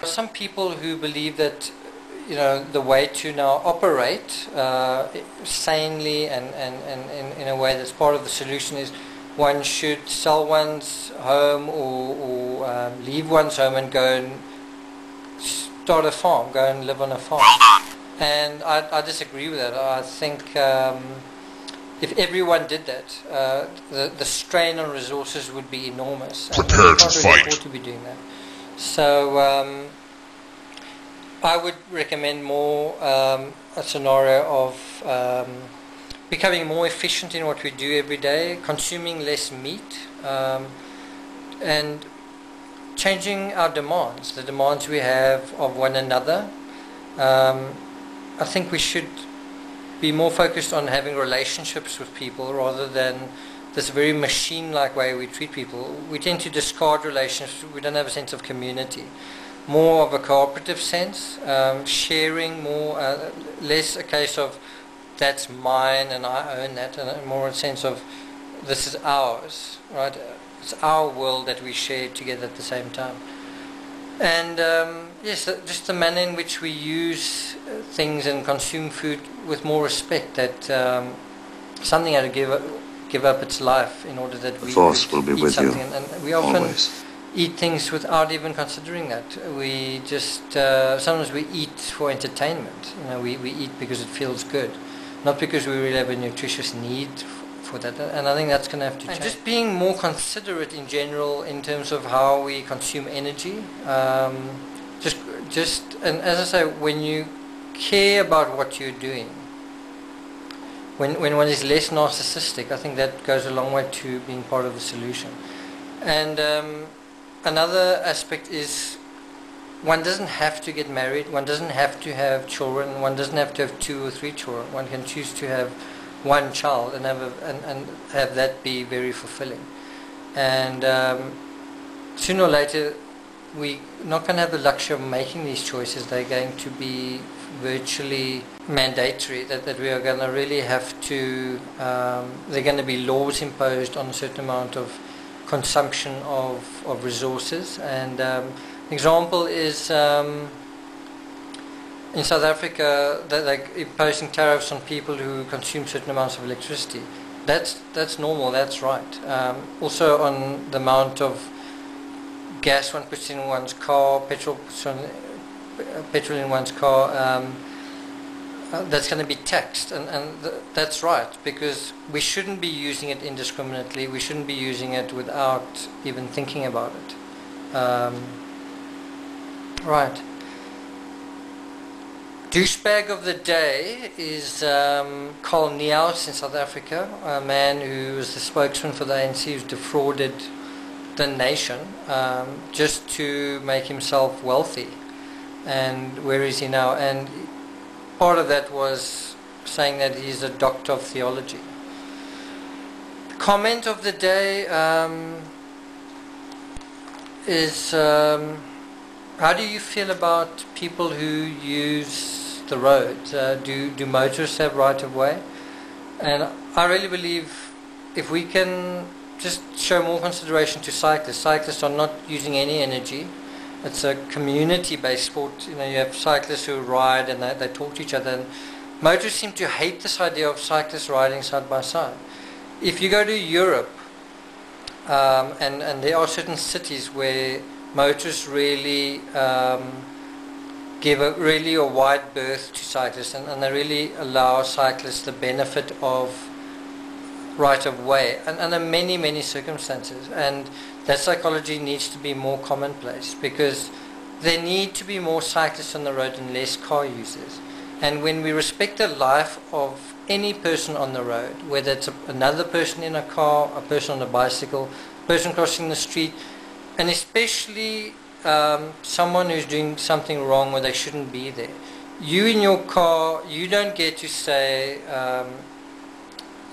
Some people who believe that, you know, the way to now operate sanely and in a way that's part of the solution is one should sell one's home or leave one's home and go and start a farm, go and live on a farm. And I disagree with that. I think if everyone did that, the strain on resources would be enormous. Prepare to fight. To be doing that. So I would recommend more a scenario of becoming more efficient in what we do every day, consuming less meat, and changing our demands, the demands we have of one another. I think we should be more focused on having relationships with people rather than this very machine-like way we treat people. We tend to discard relationships. We don't have a sense of community. More of a cooperative sense, sharing more, less a case of that's mine and I own that, and more a sense of this is ours, right? It's our world that we share together at the same time. And yes, just the manner in which we use things and consume food with more respect, that something had to give up its life in order that we eat something. And we often eat things without even considering that. We just sometimes we eat for entertainment. You know, we eat because it feels good, not because we really have a nutritious need for that. And I think that's going to have to change. And just being more considerate in general in terms of how we consume energy. And as I say, when you care about what you're doing, when one is less narcissistic, I think that goes a long way to being part of the solution. And another aspect is one doesn't have to get married, one doesn't have to have children, one doesn't have to have 2 or 3 children. One can choose to have one child and have that be very fulfilling. And sooner or later, we're not going to have the luxury of making these choices. They're going to be virtually mandatory, that we are going to really have to, there are going to be laws imposed on a certain amount of consumption of resources. And an example is in South Africa, they're imposing tariffs on people who consume certain amounts of electricity. That's normal, that's right. Also on the amount of gas one puts in one's car, petrol in one's car, that's going to be taxed, and that's right, because we shouldn't be using it indiscriminately. We shouldn't be using it without even thinking about it. Right. Douchebag of the day is Carl Niehaus in South Africa, a man who was the spokesman for the ANC, who's defrauded the nation just to make himself wealthy. And where is he now? And part of that was saying that he's a doctor of theology. The comment of the day is how do you feel about people who use the road? Do motorists have right of way? And I really believe if we can just show more consideration to cyclists. Cyclists are not using any energy. It's a community-based sport. You know, you have cyclists who ride and they talk to each other. And motorists seem to hate this idea of cyclists riding side by side. If you go to Europe, and there are certain cities where motorists really give a wide berth to cyclists, and they really allow cyclists the benefit of right of way, and under many circumstances. And that psychology needs to be more commonplace, because there need to be more cyclists on the road and less car users. And when we respect the life of any person on the road, whether it's another person in a car, a person on a bicycle, a person crossing the street, and especially someone who's doing something wrong where they shouldn't be there, you in your car, you don't get to say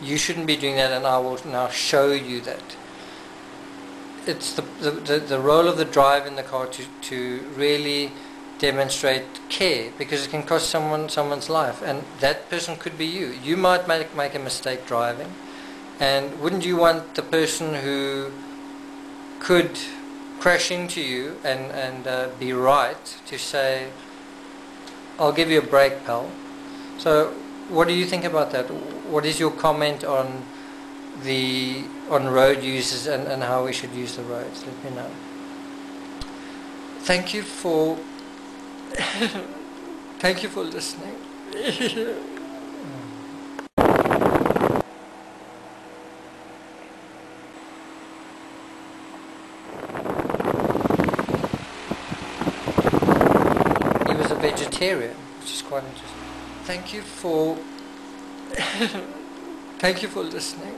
you shouldn't be doing that and I will now show you that. It's the role of the driver in the car to really demonstrate care, because it can cost someone's life, and that person could be you. You might make a mistake driving, and wouldn't you want the person who could crash into you and be right to say, I'll give you a break, pal. So what do you think about that? What is your comment on road users and how we should use the roads? Let me know. Thank you for thank you for listening. He was a vegetarian, which is quite interesting. Thank you for thank you for listening.